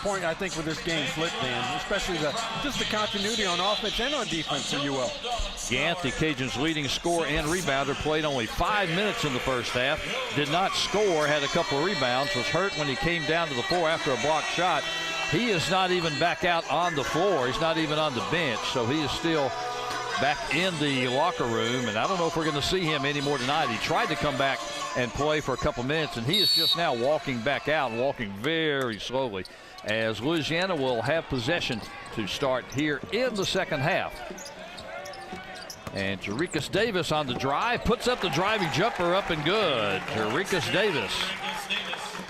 point, I think, with this game flip, Dan, especially just the continuity on offense and on defense for UL. Gant, the Cajuns' leading scorer and rebounder, played only 5 minutes in the first half. Did not score, had a couple of rebounds, was hurt when he came down to the floor after a blocked shot. He is not even back out on the floor. He's not even on the bench, so he is still back in the locker room, and I don't know if we're going to see him anymore tonight. He tried to come back and play for a couple minutes, and he is just now walking back out, and walking very slowly, as Louisiana will have possession to start here in the second half. And Jerikas Davis on the drive, puts up the driving jumper, up and good. Jerikas Davis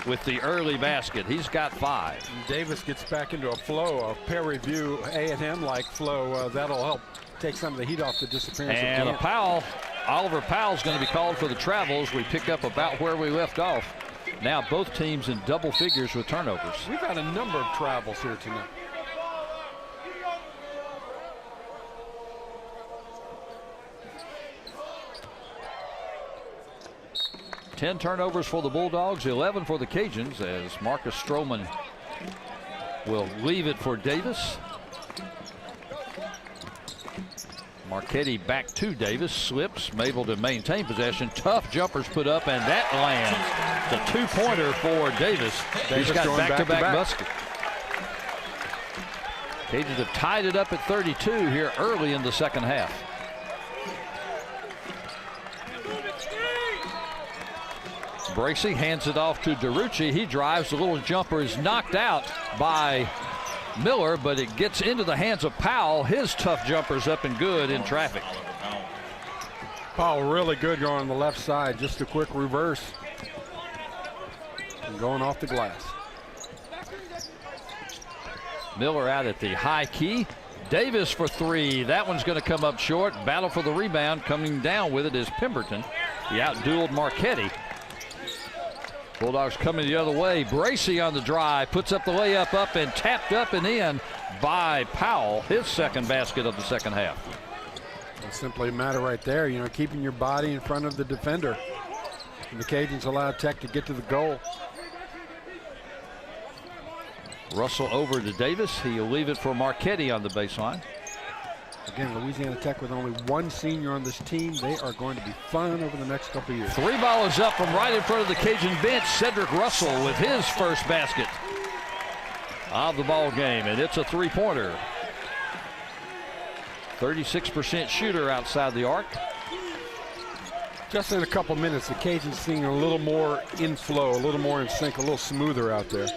with the early basket. He's got 5. And Davis gets back into a flow, a pair review A&M-like flow. That'll help take some of the heat off the disappearance. And a foul. Oliver Powell's going to be called for the travels. We pick up about where we left off. Now both teams in double figures with turnovers. We've had a number of travels here tonight. Ten turnovers for the Bulldogs, 11 for the Cajuns, as Marcus Stroman will leave it for Davis. Marchetti back to Davis, slips, able to maintain possession. Tough jumpers put up, and that lands. The two-pointer for Davis. He's got back-to-back basket. Cajuns have tied it up at 32 here early in the second half. Bracey hands it off to DeRucci. He drives. The little jumper is knocked out by Miller, but it gets into the hands of Powell. His tough jumper's up and good in traffic. Powell really good going on the left side. Just a quick reverse. And going off the glass. Miller out at the high key. Davis for 3. That one's going to come up short. Battle for the rebound. Coming down with it is Pemberton. He outdueled Marchetti. Bulldogs coming the other way. Bracey on the drive, puts up the layup, up and tapped up and in by Powell. His second basket of the second half. It's simply a matter right there, you know, keeping your body in front of the defender. And the Cajuns allow Tech to get to the goal. Russell over to Davis. He'll leave it for Marchetti on the baseline. Again, Louisiana Tech with only one senior on this team. They are going to be fun over the next couple of years. 3 ball is up from right in front of the Cajun bench. Cedric Russell with his first basket of the ball game, and it's a 3-pointer. 36% shooter outside the arc. Just in a couple minutes, the Cajuns seeing a little more in flow, a little more in sync, a little smoother out there.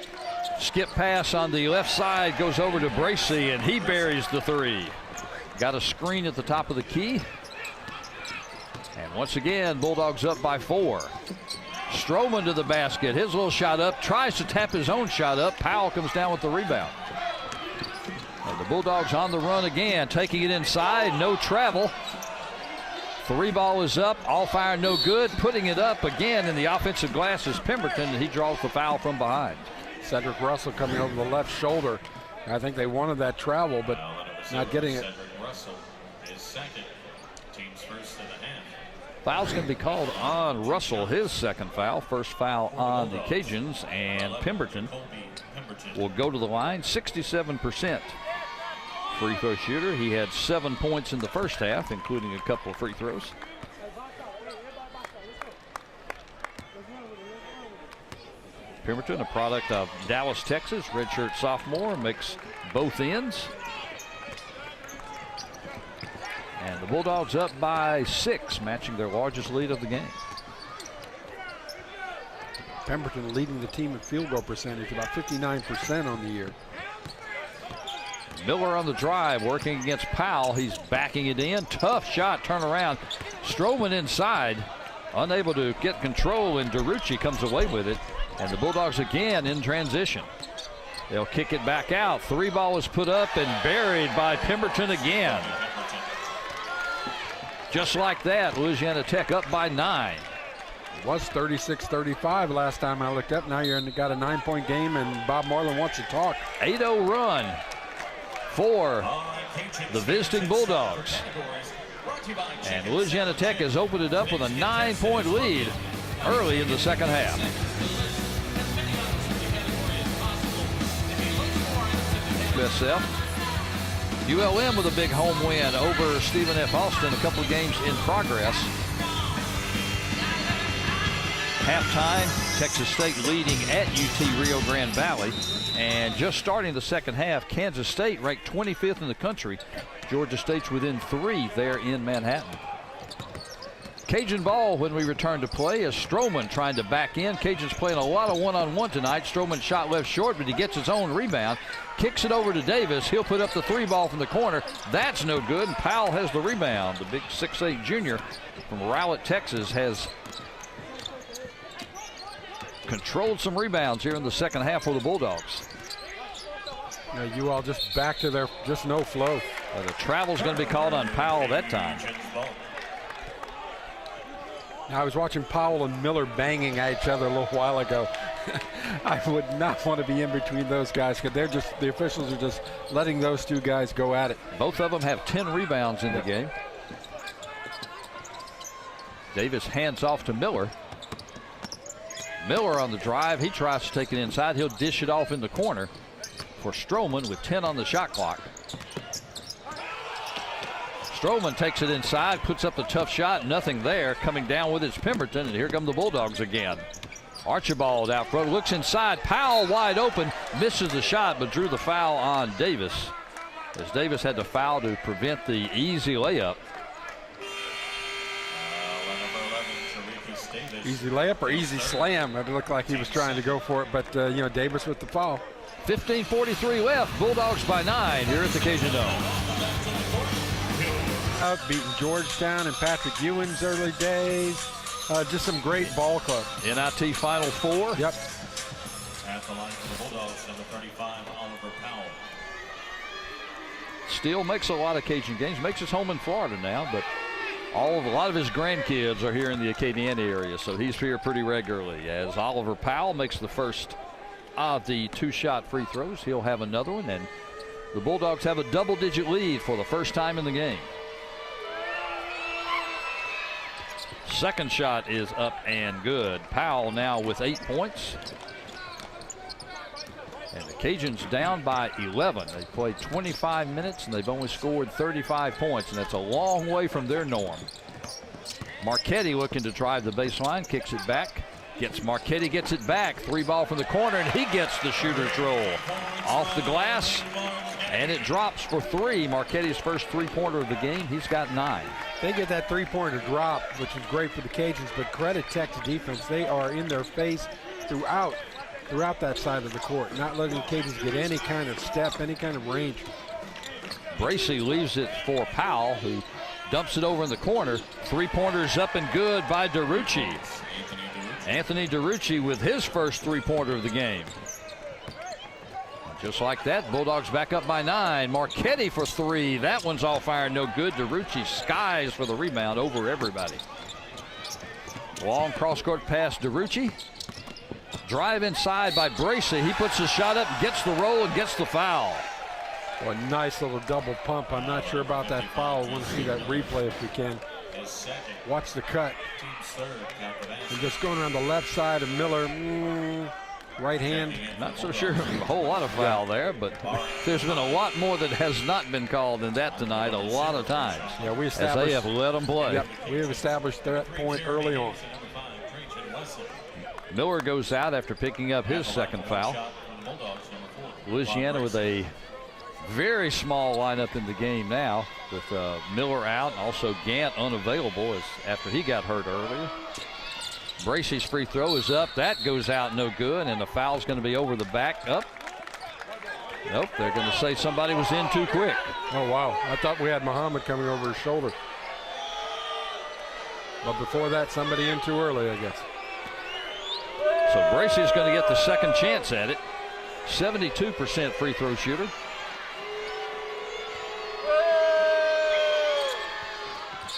Skip pass on the left side goes over to Bracey, and he buries the 3. Got a screen at the top of the key. And once again, Bulldogs up by 4. Stroman to the basket. His little shot up. Tries to tap his own shot up. Powell comes down with the rebound. And the Bulldogs on the run again. Taking it inside. No travel. 3 ball is up. All fire no good. Putting it up again in the offensive glass is Pemberton. And he draws the foul from behind. Cedric Russell coming over the left shoulder. I think they wanted that travel, but not getting it. Russell is second. Team's first to the hand. Foul's going to be called on Russell, his second foul. First foul on the Cajuns, and Pemberton will go to the line. 67% free throw shooter. He had 7 points in the first half, including a couple of free throws. Pemberton, a product of Dallas, Texas, redshirt sophomore, makes both ends. And the Bulldogs up by 6, matching their largest lead of the game. Pemberton leading the team in field goal percentage, about 59% on the year. Miller on the drive, working against Powell. He's backing it in. Tough shot, turn around. Stroman inside, unable to get control, and DeRucci comes away with it. And the Bulldogs again in transition. They'll kick it back out. 3 ball is put up and buried by Pemberton again. Just like that, Louisiana Tech up by 9. It was 36-35 last time I looked up. Now you're got a 9-point game, and Bob Marlin wants to talk. 8-0 run for the visiting Bulldogs. And Louisiana Tech has opened it up with a 9-point lead early in the second half. USF. ULM with a big home win over Stephen F. Austin. A couple of games in progress. Halftime, Texas State leading at UT Rio Grande Valley. And just starting the second half, Kansas State ranked 25th in the country. Georgia State's within 3 there in Manhattan. Cajun ball when we return to play as Stroman trying to back in. Cajuns playing a lot of one-on-one tonight. Stroman shot left short, but he gets his own rebound. Kicks it over to Davis. He'll put up the 3 ball from the corner. That's no good, and Powell has the rebound. The big 6'8" junior from Rowlett, Texas, has controlled some rebounds here in the second half for the Bulldogs. You all just back to their just no flow. The travel's going to be called on Powell that time. Now, I was watching Powell and Miller banging at each other a little while ago. I would not want to be in between those guys because the officials are just letting those 2 guys go at it. Both of them have 10 rebounds in the game. Davis hands off to Miller. Miller on the drive. He tries to take it inside. He'll dish it off in the corner for Stroman with 10 on the shot clock. Stroman takes it inside, puts up the tough shot, nothing there. Coming down with it's Pemberton, and here come the Bulldogs again. Archibald out front, looks inside. Powell wide open, misses the shot, but drew the foul on Davis. As Davis had to foul to prevent the easy layup. Easy layup or easy slam? It looked like he was trying to go for it, but Davis with the foul. 15:43 left, Bulldogs by 9 here at the Cajun Dome. Beating Georgetown and Patrick Ewing's early days. Just some great ball club. NIT Final Four. Yep. At the line for the Bulldogs, number 35, Oliver Powell. Still makes a lot of Cajun games. Makes his home in Florida now, but a lot of his grandkids are here in the Acadiana area, so he's here pretty regularly. As Oliver Powell makes the first of the 2-shot free throws, he'll have another one, and the Bulldogs have a double-digit lead for the first time in the game. Second shot is up and good. Powell now with 8 points. And the Cajuns down by 11. They played 25 minutes and they've only scored 35 points, and that's a long way from their norm. Marchetti looking to drive the baseline, kicks it back. Marchetti gets it back. 3 ball from the corner, and he gets the shooter's roll. Off the glass, and it drops for 3. Marchetti's first 3-pointer of the game. He's got 9. They get that 3-pointer drop, which is great for the Cajuns, but credit Tech's defense. They are in their face throughout that side of the court, not letting the Cajuns get any kind of step, any kind of range. Bracey leaves it for Powell, who dumps it over in the corner. 3-pointers up and good by DeRucci. Anthony DeRucci with his first 3-pointer of the game. Just like that, Bulldogs back up by 9. Marchetti for 3. That one's all fire, no good. DeRucci skies for the rebound over everybody. Long cross-court pass, DeRucci. Drive inside by Bracey. He puts his shot up, gets the roll, and gets the foul. Well, a nice little double pump. I'm not sure about that foul. I want to see that replay if we can. Watch the cut. And just going around the left side of Miller. Right hand. Not so sure a whole lot of foul there, but there's been a lot more that has not been called than that tonight a lot of times. Yeah, we as established. They have let them play. Yep, we have established that point early on. Miller goes out after picking up his second foul. Louisiana with a very small lineup in the game now, with Miller out and also Gant unavailable after he got hurt earlier. Bracey's free throw is up. That goes out no good, and the foul's going to be over the back. Up. Nope, they're going to say somebody was in too quick. Oh, wow. I thought we had Muhammad coming over his shoulder. But before that, somebody in too early, I guess. So Bracey's going to get the second chance at it. 72% free throw shooter.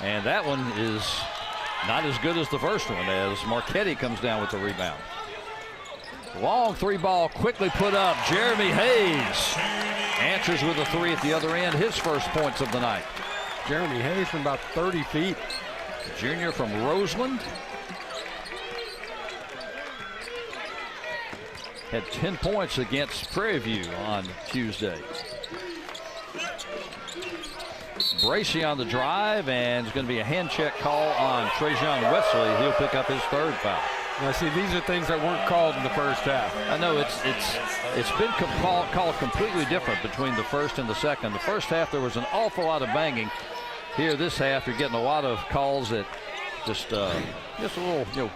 And that one is not as good as the first one, as Marchetti comes down with the rebound. Long 3-ball quickly put up. Jeremy Hayes answers with a 3 at the other end, his first points of the night. Jeremy Hayes from about 30 feet. Junior from Roseland. Had 10 points against Prairie View on Tuesday. Bracey on the drive, and it's going to be a hand check call on Trajan Wesley. He'll pick up his third foul. Now, see, these are things that weren't called in the first half. I know it's been called completely different between the first and the second. The first half there was an awful lot of banging. Here this half you're getting a lot of calls that just a little,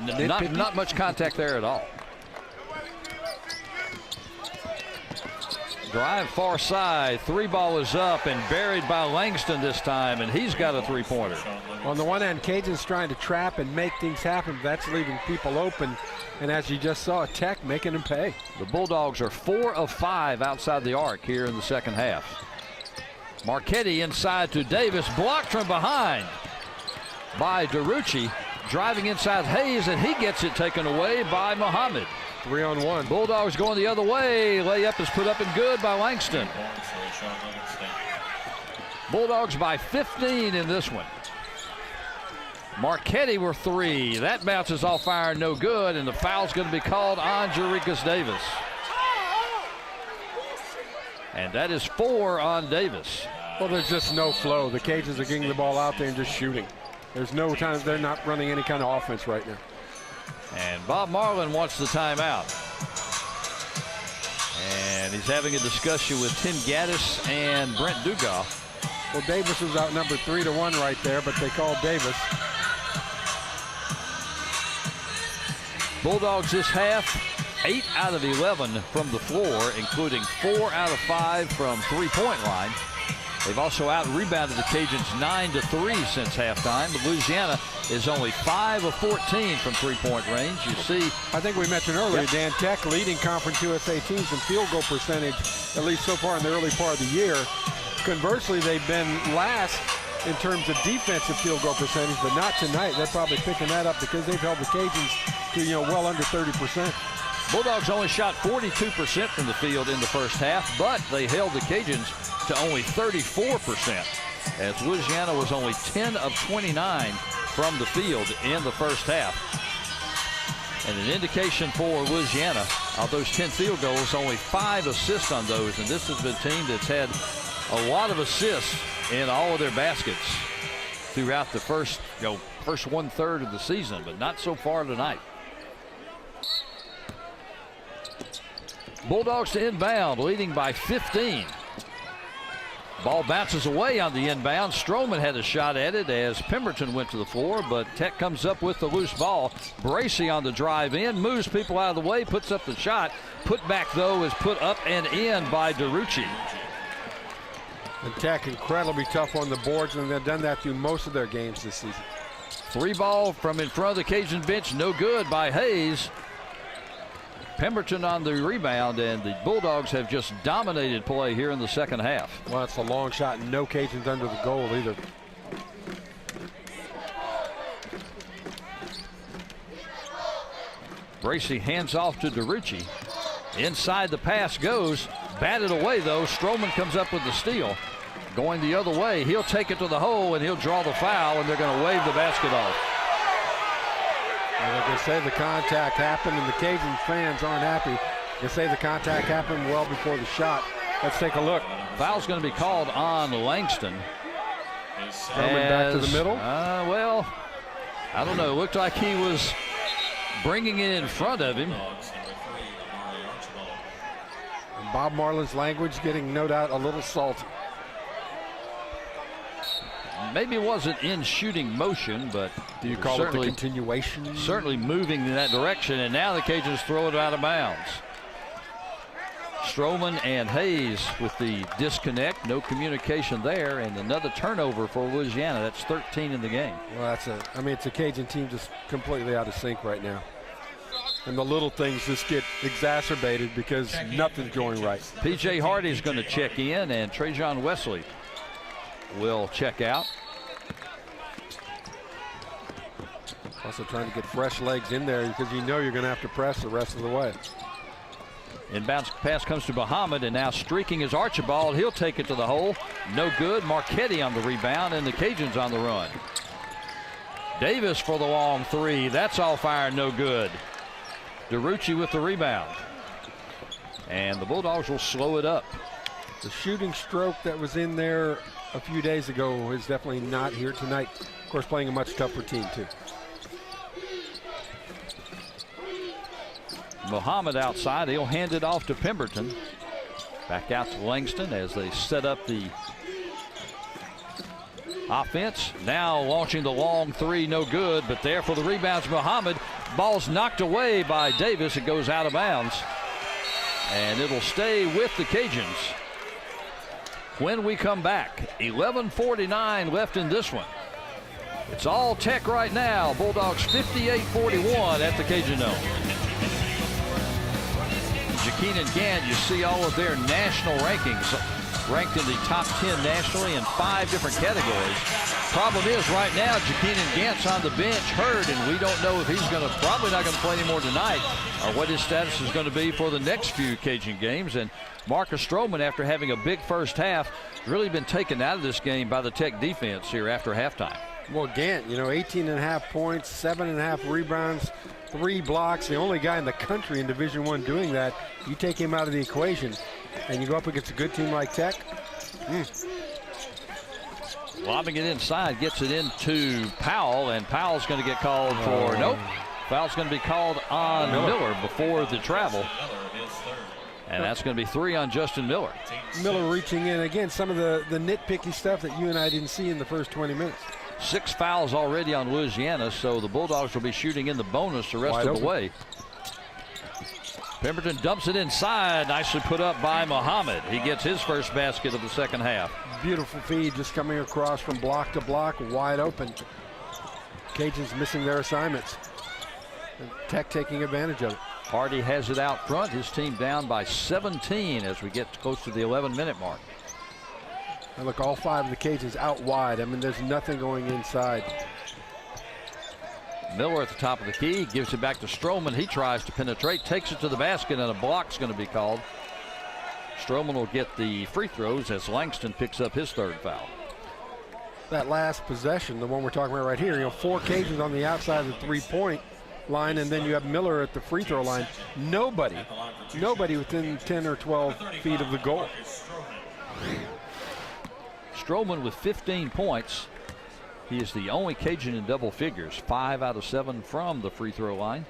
not much contact there at all. Drive far side, three ball is up and buried by Langston this time, and he's got a three-pointer. On the one hand, Cajun's trying to trap and make things happen. That's leaving people open. And as you just saw, Tech making them pay. The Bulldogs are 4 of 5 outside the arc here in the second half. Marchetti inside to Davis, blocked from behind by DeRucci. Driving inside Hayes, and he gets it taken away by Muhammad. 3-on-1. Bulldogs going the other way. Layup is put up and good by Langston. Bulldogs by 15 in this one. Marchetti were 3. That bounces off iron, no good, and the foul's going to be called on Jerikas Davis. And that is 4 on Davis. Well, there's just no flow. The Cajuns are getting the ball out there and just shooting. There's no time. They're not running any kind of offense right now. And Bob Marlin wants the timeout. And he's having a discussion with Tim Gaddis and Brent Dugoff. Well, Davis was outnumbered 3-1 right there, but they called Davis. Bulldogs this half, 8 out of 11 from the floor, including 4 out of 5 from three-point line. They've also out-rebounded the Cajuns 9-3 since halftime. But Louisiana is only 5 of 14 from three-point range. You see, I think we mentioned earlier, Dan, Tech leading Conference USA teams in field goal percentage, at least so far in the early part of the year. Conversely, they've been last in terms of defensive field goal percentage, but not tonight. They're probably picking that up because they've held the Cajuns to, well under 30%. Bulldogs only shot 42% from the field in the first half, but they held the Cajuns to only 34%, as Louisiana was only 10 of 29 from the field in the first half. And an indication for Louisiana, of those 10 field goals, only 5 assists on those, and this has been a team that's had a lot of assists in all of their baskets throughout the first 1/3 of the season, but not so far tonight. Bulldogs to inbound, leading by 15. Ball bounces away on the inbound. Stroman had a shot at it as Pemberton went to the floor, but Tech comes up with the loose ball. Bracey on the drive in, moves people out of the way, puts up the shot. Put back, though, is put up and in by DeRucci. And Tech incredibly tough on the boards, and they've done that through most of their games this season. 3 ball from in front of the Cajun bench, no good by Hayes. Pemberton on the rebound, and the Bulldogs have just dominated play here in the second half. Well, it's a long shot, and no Cajuns under the goal either. Bracey hands off to DeRucci. Inside the pass goes, batted away though. Stroman comes up with the steal. Going the other way, he'll take it to the hole and he'll draw the foul, and they're going to wave the basket off. And like I say, the contact happened, and the Cajun fans aren't happy. They say the contact happened well before the shot. Let's take a look. Foul's going to be called on Langston. Coming back to the middle? Well, I don't know. It looked like he was bringing it in front of him. And Bob Marlin's language getting, no doubt, a little salty. Maybe it wasn't in shooting motion, but do you call it the continuation? Certainly moving in that direction, and now the Cajuns throw it out of bounds. Stroman and Hayes with the disconnect, no communication there, and another turnover for Louisiana. That's 13 in the game. Well, it's a Cajun team just completely out of sync right now. And the little things just get exacerbated because nothing's going right. P.J. Hardy's going to check in, and Trajan Wesley will check out. Also trying to get fresh legs in there because you know you're going to have to press the rest of the way. Inbounds pass comes to Muhammad, and now streaking is Archibald. He'll take it to the hole. No good. Marchetti on the rebound, and the Cajuns on the run. Davis for the long 3. That's off iron, no good. DeRucci with the rebound. And the Bulldogs will slow it up. The shooting stroke that was in there a few days ago is definitely not here tonight. Of course, playing a much tougher team, too. Muhammad outside. He'll hand it off to Pemberton. Back out to Langston as they set up the offense. Now launching the long three, no good, but there for the rebounds, Muhammad. Ball's knocked away by Davis. It goes out of bounds, and it'll stay with the Cajuns. When we come back, 11:49 left in this one. It's all Tech right now. Bulldogs 58-41 at the Cajun Dome. Jakeen and Gant, you see all of their national rankings, ranked in the top 10 nationally in 5 different categories. Problem is, right now, Jakeen and Gant's on the bench, hurt, and we don't know if he's probably not going to play anymore tonight, or what his status is going to be for the next few Cajun games. And Marcus Stroman, after having a big first half, really been taken out of this game by the Tech defense here after halftime. Well, Gant, 18.5 points, 7.5 rebounds, 3 blocks. The only guy in the country in Division I doing that. You take him out of the equation, and you go up against a good team like Tech. Lobbing it inside, gets it into Powell, and Powell's going to get called for, nope. Foul's going to be called on Miller before the travel. And that's going to be 3 on Justin Miller. Miller reaching in. Again, some of the nitpicky stuff that you and I didn't see in the first 20 minutes. 6 fouls already on Louisiana, so the Bulldogs will be shooting in the bonus the rest of the way. Pemberton dumps it inside. Nicely put up by Muhammad. He gets his first basket of the second half. Beautiful feed just coming across from block to block, wide open. Cajuns missing their assignments. And Tech taking advantage of it. Hardy has it out front. His team down by 17 as we get close to the 11-minute mark. And look, all 5 of the Cajuns out wide. I mean, there's nothing going inside. Miller at the top of the key, gives it back to Stroman. He tries to penetrate, takes it to the basket, and a block's going to be called. Stroman will get the free throws as Langston picks up his 3rd foul. That last possession, the one we're talking about right here, 4 Cajuns on the outside of the 3-point line, and then you have Miller at the free throw line. Nobody within 10 or 12 feet of the goal. Stroman with 15 points. He is the only Cajun in double figures, 5 out of 7 from the free throw line.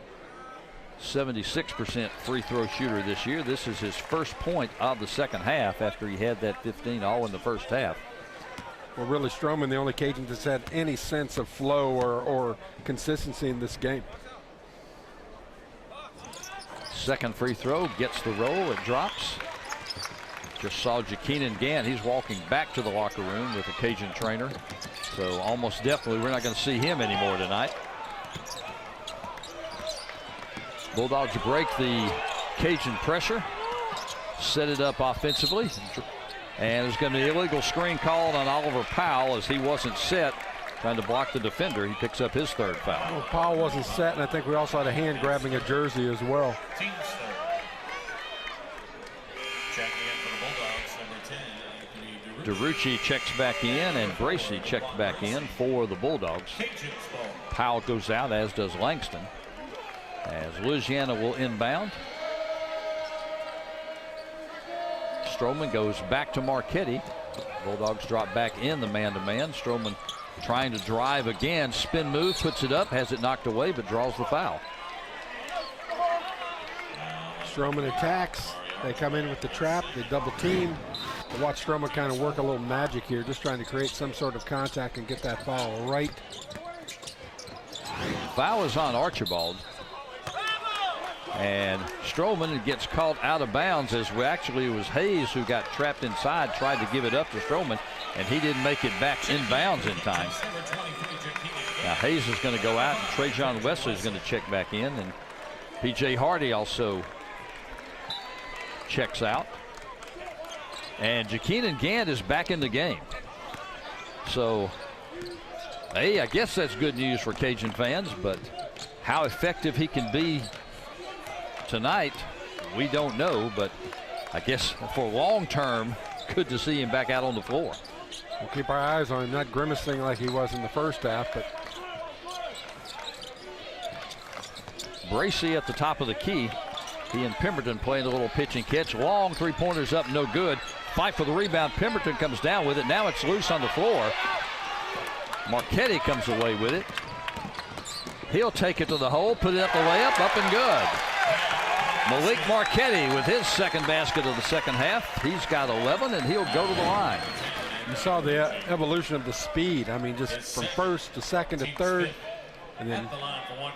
76% free throw shooter this year. This is his first point of the second half after he had that 15 all in the first half. Well, really, Stroman, the only Cajun that's had any sense of flow or consistency in this game. Second free throw, gets the roll, it drops. Just saw Jakeen Gant. He's walking back to the locker room with the Cajun trainer. So almost definitely we're not going to see him anymore tonight. Bulldogs break the Cajun pressure, set it up offensively, and there's going to be an illegal screen called on Oliver Powell as he wasn't set, trying to block the defender. He picks up his 3rd foul. Well, Powell wasn't set, and I think we also had a hand grabbing a jersey as well. DeRucci checks back in, and Bracey checked back in for the Bulldogs. Powell goes out, as does Langston, as Louisiana will inbound. Stroman goes back to Marchetti. Bulldogs drop back in the man-to-man. Stroman trying to drive again. Spin move, puts it up, has it knocked away, but draws the foul. Stroman attacks. They come in with the trap. They double team. They watch Stroman kind of work a little magic here, just trying to create some sort of contact and get that foul right. Foul is on Archibald. And Stroman gets called out of bounds as it was Hayes who got trapped inside, tried to give it up to Stroman, and he didn't make it back in bounds in time. Now Hayes is going to go out, and Trajan Wesley is going to check back in, and P.J. Hardy also checks out. And Jakeen Gant is back in the game. So, hey, I guess that's good news for Cajun fans, but how effective he can be tonight, we don't know, but I guess for long term, good to see him back out on the floor. We'll keep our eyes on him, not grimacing like he was in the first half, but Bracey at the top of the key. He and Pemberton playing a little pitch and catch. Long three-pointers up, no good. Fight for the rebound. Pemberton comes down with it. Now it's loose on the floor. Marchetti comes away with it. He'll take it to the hole, put it up the layup, up and good. Malik Marchetti with his second basket of the second half. He's got 11, and he'll go to the line. You saw the evolution of the speed. I mean, just from first to second to third, and then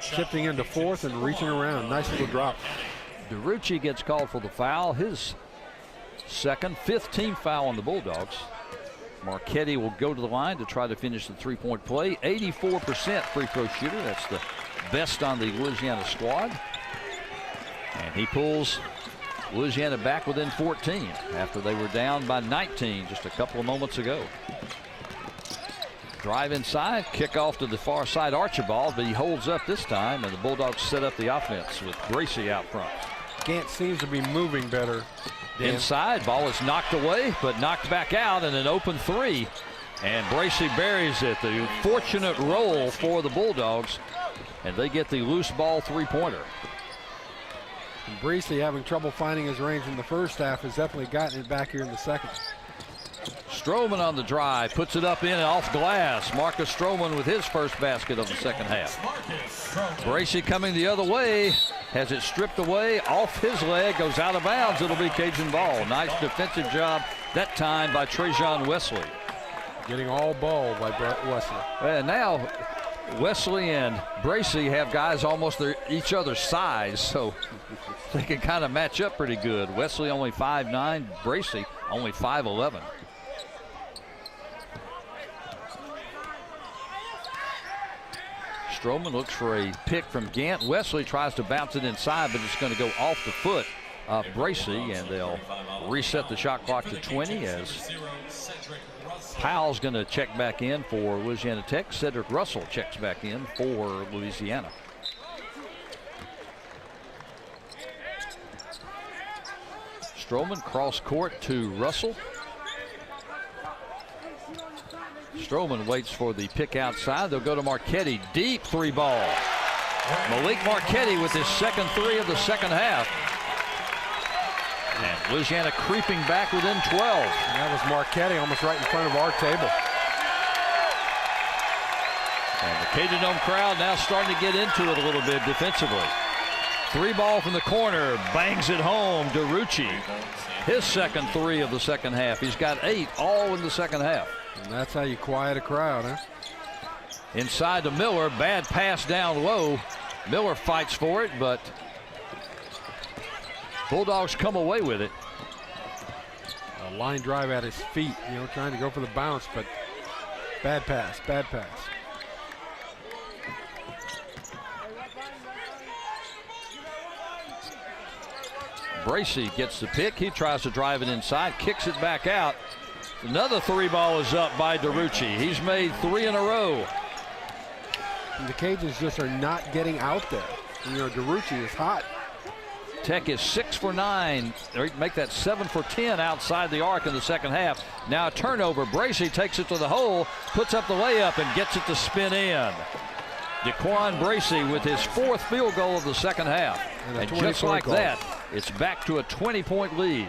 shifting into fourth and reaching around. Nice little drop. DeRucci gets called for the foul. His second, fifth team foul on the Bulldogs. Marchetti will go to the line to try to finish the three-point play. 84% free throw shooter. That's the best on the Louisiana squad. And he pulls Louisiana back within 14 after they were down by 19 just a couple of moments ago. Drive inside, kick off to the far side Archibald, but he holds up this time, and the Bulldogs set up the offense with Gracie out front. Gant seems to be moving better. Dan. Inside, ball is knocked away, but knocked back out, and an open three. And Bracy buries it. The fortunate roll for the Bulldogs, and they get the loose ball three-pointer. And Bracy, having trouble finding his range in the first half, has definitely gotten it back here in the second. Stroman on the drive, puts it up in and off glass. Marcus Stroman with his first basket of the second half. Bracy coming the other way, has it stripped away off his leg, goes out of bounds. It'll be Cajun ball. Nice defensive job that time by Trajan Wesley. Getting all ball by Wesley. And now Wesley and Bracy have guys almost each other's size, so they can kind of match up pretty good. Wesley only 5'9", Bracy only 5'11". Stroman looks for a pick from Gant. Wesley tries to bounce it inside, but it's going to go off the foot of Bracy, and they'll reset the shot clock to 20 as Powell's going to check back in for Louisiana Tech. Cedric Russell checks back in for Louisiana. Stroman cross court to Russell. Stroman waits for the pick outside. They'll go to Marchetti. Deep three ball. Malik Marchetti with his second three of the second half. And Louisiana creeping back within 12. And that was Marchetti almost right in front of our table. And the Cajun Dome crowd now starting to get into it a little bit defensively. Three ball from the corner, bangs it home. DeRucci, his second three of the second half. He's got 8 all in the second half. And that's how you quiet a crowd, huh? Inside to Miller, bad pass down low. Miller fights for it, but Bulldogs come away with it. A line drive at his feet, you know, trying to go for the bounce, but bad pass, bad pass. Bracy gets the pick. He tries to drive it inside, kicks it back out. Another three ball is up by DeRucci. He's made 3 in a row. And the Cajuns just are not getting out there. You know, DeRucci is hot. Tech is 6 for 9. They make that 7 for 10 outside the arc in the second half. Now a turnover. Bracy takes it to the hole, puts up the layup, and gets it to spin in. DeQuan Bracy with his 4th field goal of the second half. And just like that, it's back to a 20-point lead.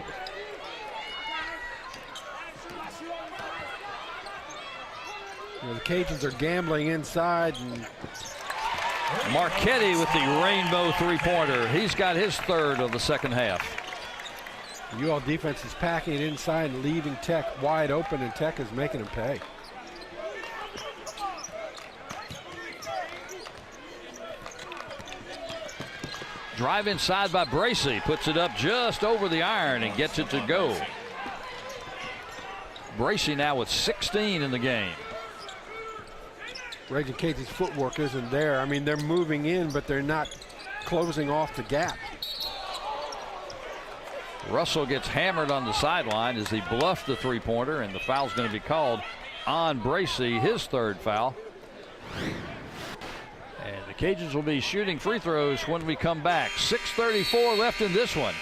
You know, the Cajuns are gambling inside. And Marchetti with the rainbow three-pointer. He's got his 3rd of the second half. The UL defense is packing it inside and leaving Tech wide open, and Tech is making them pay. Drive inside by Bracy, puts it up just over the iron and gets it to go. Bracy now with 16 in the game. Reagan Casey's footwork isn't there. I mean, they're moving in, but they're not closing off the gap. Russell gets hammered on the sideline as he bluffed the three-pointer, and the foul's going to be called on Bracy, his 3rd foul. And the Cajuns will be shooting free throws when we come back. 6:34 left in this one.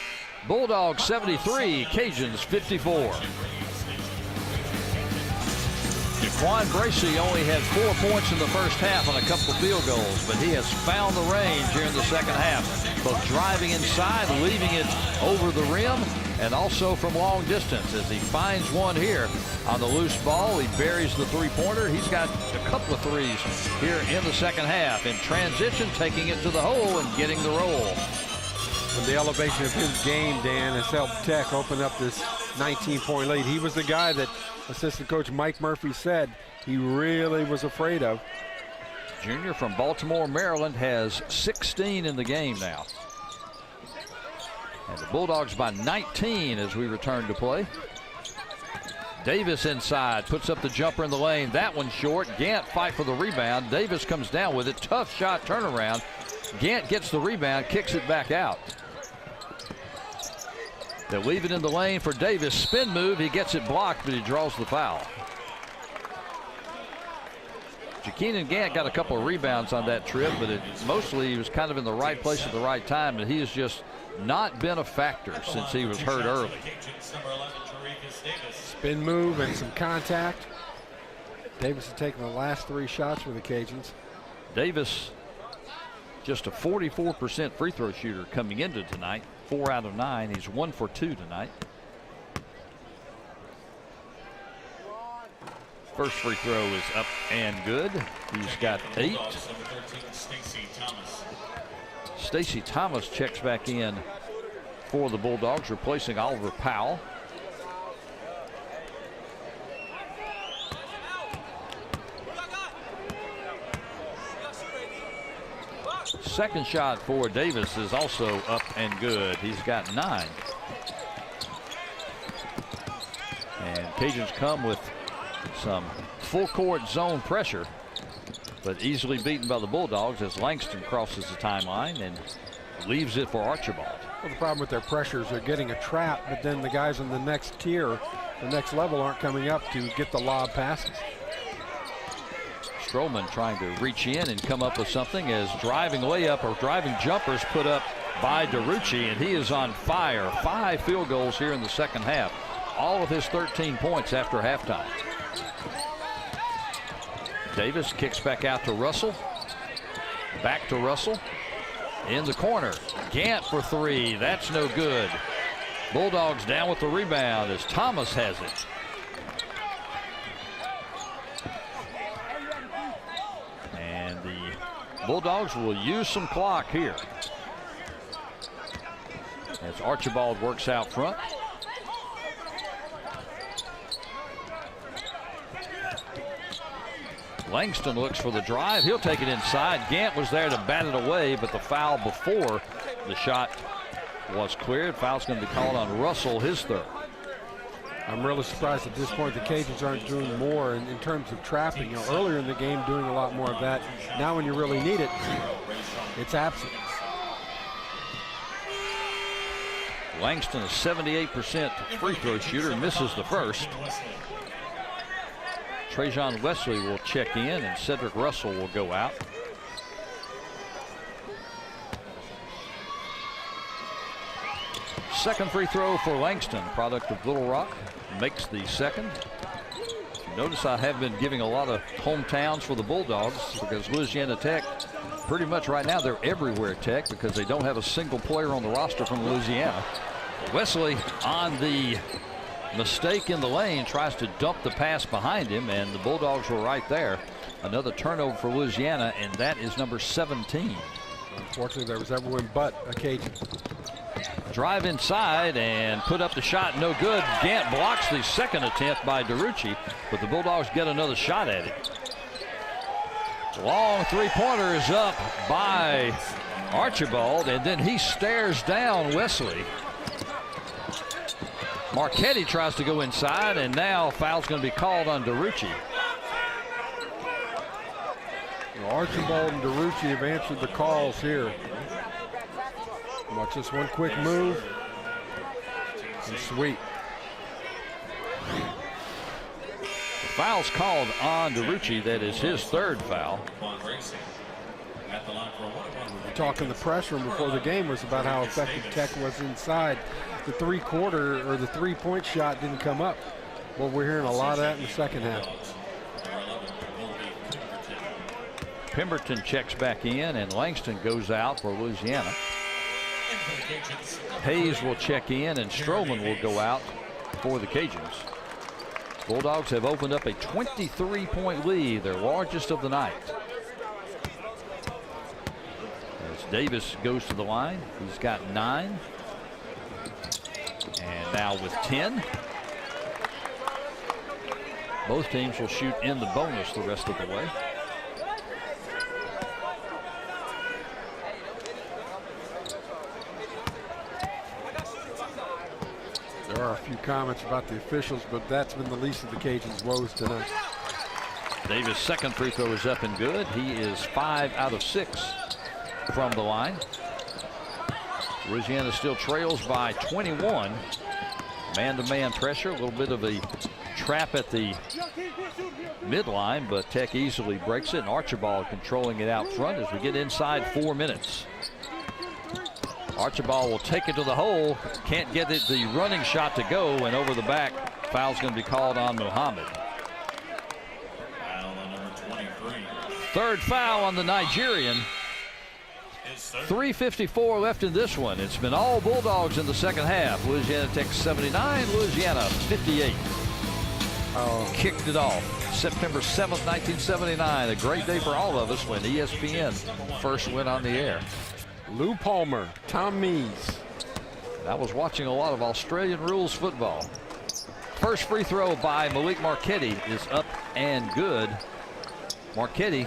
Bulldogs 73, Cajuns 54. Quan Bracey only had 4 points in the first half on a couple of field goals, but he has found the range here in the second half, both driving inside, leaving it over the rim, and also from long distance. As he finds one here on the loose ball, he buries the three-pointer. He's got a couple of threes here in the second half. In transition, taking it to the hole and getting the roll. And the elevation of his game, Dan, has helped Tech open up this 19-point lead. He was the guy that assistant coach Mike Murphy said he really was afraid of. Junior from Baltimore, Maryland, has 16 in the game now. And the Bulldogs by 19 as we return to play. Davis inside, puts up the jumper in the lane. That one short. Gant fight for the rebound. Davis comes down with it. Tough shot turnaround. Gant gets the rebound, kicks it back out. They leave it in the lane for Davis. Spin move. He gets it blocked, but he draws the foul. Jakeenan Gant got a couple of rebounds on that trip, but mostly he was kind of in the right place at the right time, and he has just not been a factor since he was hurt early. Spin move and some contact. Davis has taken the last 3 shots for the Cajuns. Davis, just a 44% free throw shooter coming into tonight. 4 out of 9. He's 1 for 2 tonight. First free throw is up and good. He's got 8. Stacey Thomas checks back in for the Bulldogs, replacing Oliver Powell. Second shot for Davis is also up and good. He's got 9. And Cajuns come with some full court zone pressure, but easily beaten by the Bulldogs as Langston crosses the timeline and leaves it for Archibald. Well, the problem with their pressures, they're getting a trap, but then the guys in the next tier, the next level, aren't coming up to get the lob passes. Stroman trying to reach in and come up with something as driving layup or driving jumpers put up by DeRucci, and he is on fire. 5 field goals here in the second half. All of his 13 points after halftime. Davis kicks back out to Russell. Back to Russell. In the corner. Gant for 3. That's no good. Bulldogs down with the rebound as Thomas has it. And the Bulldogs will use some clock here as Archibald works out front. Langston looks for the drive. He'll take it inside. Gant was there to bat it away, but the foul before the shot was cleared. Foul's going to be called on Russell, his 3rd. I'm really surprised at this point the Cajuns aren't doing more in terms of trapping. You know, earlier in the game doing a lot more of that. Now when you really need it, it's absent. Langston, a 78% free throw shooter, misses the first. Trajan Wesley will check in and Cedric Russell will go out. Second free throw for Langston, product of Little Rock, makes the second. Notice I have been giving a lot of hometowns for the Bulldogs because Louisiana Tech, pretty much right now, they're everywhere Tech because they don't have a single player on the roster from Louisiana. Wesley on the mistake in the lane, tries to dump the pass behind him, and the Bulldogs were right there. Another turnover for Louisiana, and that is number 17. Unfortunately, there was everyone but a Cajun. Drive inside and put up the shot, no good. Gant blocks the second attempt by DeRucci, but the Bulldogs get another shot at it. Long three-pointer is up by Archibald, and then he stares down Wesley. Marchetti tries to go inside, and now foul's going to be called on DeRucci. Well, Archibald and DeRucci have answered the calls here. Watch this one quick move. And sweet. The foul's called on DeRucci. That is his 3rd foul. Talking the press room before the game was about how effective Tech was inside. The 3-quarter or the 3-point shot didn't come up. Well, we're hearing a lot of that in the second half. Pemberton checks back in, and Langston goes out for Louisiana. Hayes will check in, and Stroman will go out for the Cajuns. Bulldogs have opened up a 23-point lead, their largest of the night. As Davis goes to the line, he's got 9. And now with 10. Both teams will shoot in the bonus the rest of the way. There are a few comments about the officials, but that's been the least of the Cajuns' woes tonight. Davis' second free throw is up and good. He is 5 out of 6 from the line. Louisiana still trails by 21. Man-to-man pressure, a little bit of a trap at the midline, but Tech easily breaks it, and Archibald controlling it out front as we get inside 4 minutes. Archibald will take it to the hole, can't get it the running shot to go, and over the back, foul's going to be called on Muhammad. Foul on number 23. Third foul on the Nigerian. 3:54 left in this one. It's been all Bulldogs in the second half. Louisiana Tech 79, Louisiana 58. Kicked it off. September 7th, 1979. A great day for all of us when ESPN first went on the air. Lou Palmer, Tom Mees. I was watching a lot of Australian rules football. First free throw by Malik Marchetti is up and good. Marchetti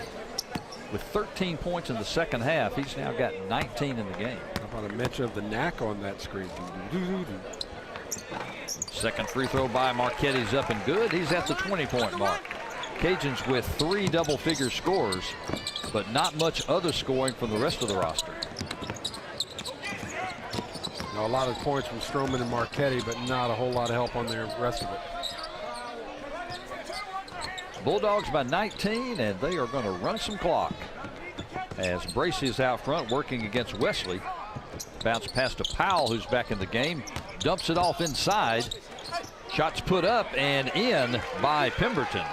with 13 points in the second half. He's now got 19 in the game. How about a mention of the knack on that screen? Second free throw by Marchetti is up and good. He's at the 20-point mark. Cajuns with 3 double-figure scores, but not much other scoring from the rest of the roster. Now, a lot of points from Stroman and Marchetti, but not a whole lot of help on the rest of it. Bulldogs by 19, and they are going to run some clock. As Bracey is out front working against Wesley. Bounce pass to Powell, who's back in the game. Dumps it off inside. Shots put up and in by Pemberton.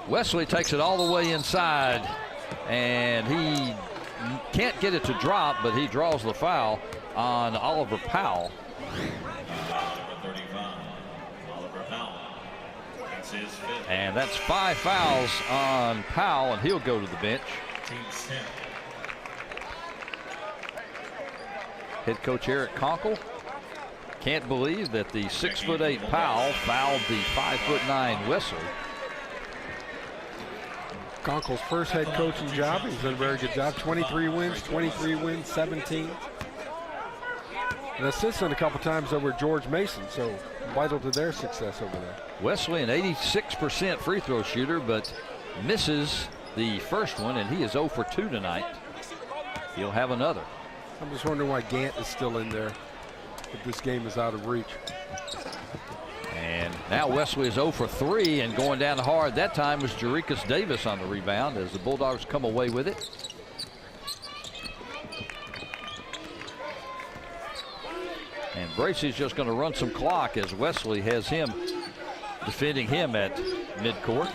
Wesley takes it all the way inside, and he can't get it to drop, but he draws the foul on Oliver Powell. And that's 5 fouls on Powell, and he'll go to the bench. Head coach Eric Conkle can't believe that the 6'8" Powell fouled the 5'9" Wesley. Conkle's first head coaching job. He's done a very good job. 23 wins, 17. And assistant a couple times over George Mason, so vital to their success over there. Wesley, an 86% free throw shooter, but misses the first one, and he is 0 for 2 tonight. He'll have another. I'm just wondering why Gant is still in there if this game is out of reach. And now Wesley is 0 for 3 and going down hard. That time was Jerikas Davis on the rebound as the Bulldogs come away with it. And Bracey's just going to run some clock as Wesley has him defending him at midcourt.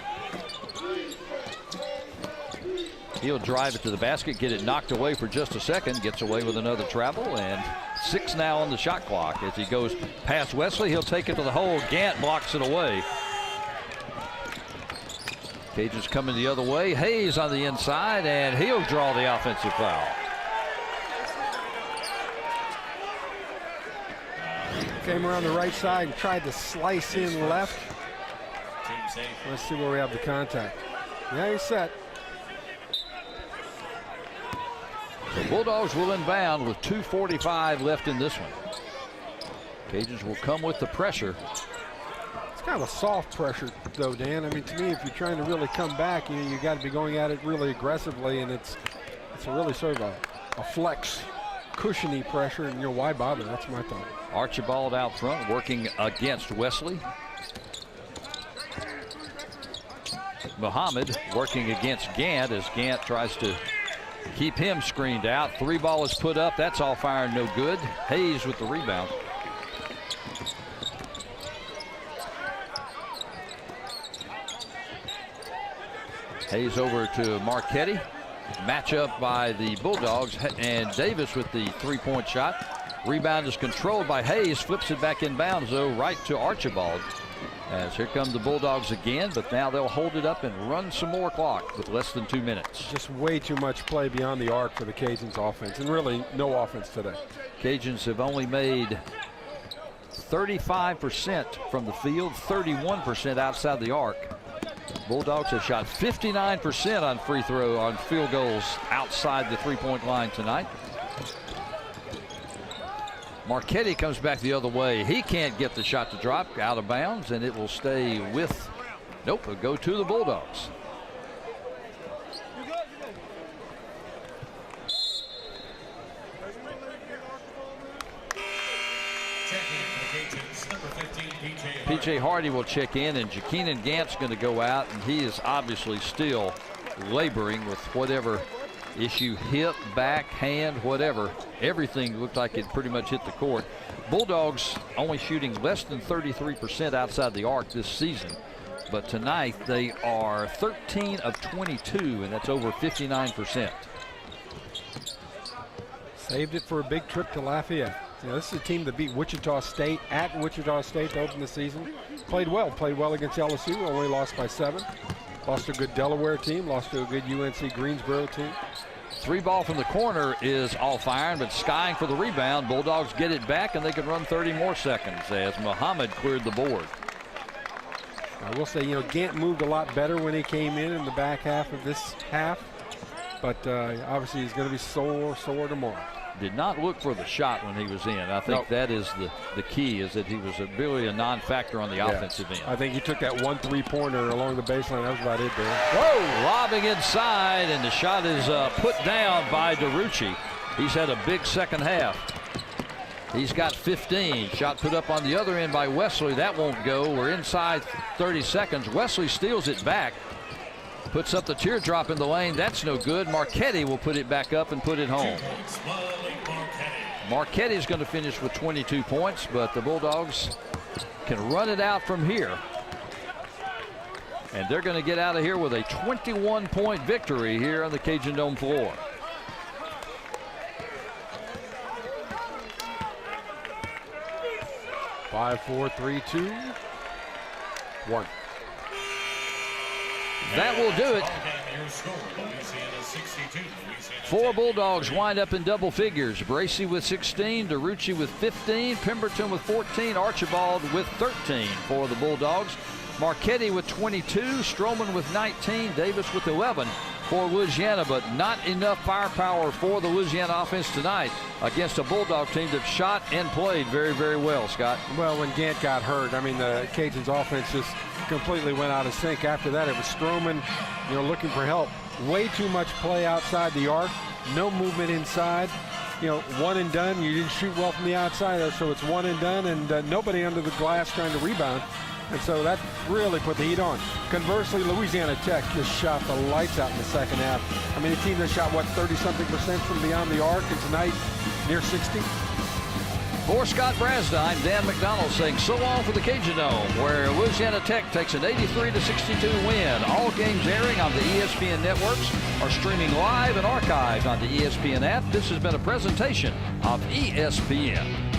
He'll drive it to the basket, get it knocked away for just a second, gets away with another travel, and 6 now on the shot clock. As he goes past Wesley, he'll take it to the hole. Gant blocks it away. Cajuns coming the other way. Hayes on the inside, and he'll draw the offensive foul. Came around the right side and tried to slice in left. Let's see where we have the contact. Yeah, he's set. The Bulldogs will inbound with 2:45 left in this one. Cajuns will come with the pressure. It's kind of a soft pressure, though, Dan. I mean, to me, if you're trying to really come back, you got to be going at it really aggressively, and it's a really sort of a flex, cushiony pressure, and why bother? That's my thought. Archibald out front working against Wesley. Muhammad working against Gant as Gant tries to keep him screened out. 3 ball is put up. That's all fire and no good. Hayes with the rebound. Hayes over to Marchetti. Matchup by the Bulldogs, and Davis with the three-point shot. Rebound is controlled by Hayes, flips it back in bounds, though, right to Archibald. As here come the Bulldogs again, but now they'll hold it up and run some more clock with less than 2 minutes. Just way too much play beyond the arc for the Cajuns offense, and really no offense today. Cajuns have only made 35% from the field, 31% outside the arc. Bulldogs have shot 59% on field goals outside the three-point line tonight. Marchetti comes back the other way. He can't get the shot to drop out of bounds, and it will stay with, nope, it'll go to the Bulldogs. PJ Hardy will check in, and Jakeenan Gant's going to go out, and he is obviously still laboring with whatever issue, hip, back, hand, whatever. Everything looked like it pretty much hit the court. Bulldogs only shooting less than 33% outside the arc this season, but tonight they are 13 of 22, and that's over 59%. Saved it for a big trip to Lafayette. You know, this is a team that beat Wichita State at Wichita State to open the season. Played well against LSU, only lost by 7. Lost to a good Delaware team, lost to a good UNC Greensboro team. Three ball from the corner is off iron, but skying for the rebound. Bulldogs get it back, and they can run 30 more seconds as Muhammad cleared the board. I will say, you know, Gant moved a lot better when he came in the back half of this half, but obviously he's going to be sore tomorrow. Did not look for the shot when he was in. I think that is the key, is that he was really a non-factor on the offensive end. I think he took that 1 3-pointer along the baseline. That was about it there. Whoa! Lobbing inside, and the shot is put down by DeRucci. He's had a big second half. He's got 15. Shot put up on the other end by Wesley. That won't go. We're inside 30 seconds. Wesley steals it back. Puts up the teardrop in the lane. That's no good. Marchetti will put it back up and put it home. Marchetti is going to finish with 22 points, but the Bulldogs can run it out from here. And they're going to get out of here with a 21-point victory here on the Cajun Dome floor. Five, 4, 3, 2, 1. That will do it. 4 Bulldogs wind up in double figures. Bracey with 16, DeRucci with 15, Pemberton with 14, Archibald with 13 for the Bulldogs. Marchetti with 22, Stroman with 19, Davis with 11 for Louisiana, but not enough firepower for the Louisiana offense tonight against a Bulldog team that shot and played very, very well, Scott. Well, when Gant got hurt, I mean, the Cajuns offense just completely went out of sync. After that, it was Stroman, you know, looking for help. Way too much play outside the arc, no movement inside. You know, one and done. You didn't shoot well from the outside, so it's one and done, and nobody under the glass trying to rebound. And so that really put the heat on. Conversely, Louisiana Tech just shot the lights out in the second half. I mean, a team that shot, what, 30-something% from beyond the arc, and tonight near 60. For Scott Brasda, I'm Dan McDonald saying so long for the Cajun Dome, where Louisiana Tech takes an 83-62 win. All games airing on the ESPN networks are streaming live and archived on the ESPN app. This has been a presentation of ESPN.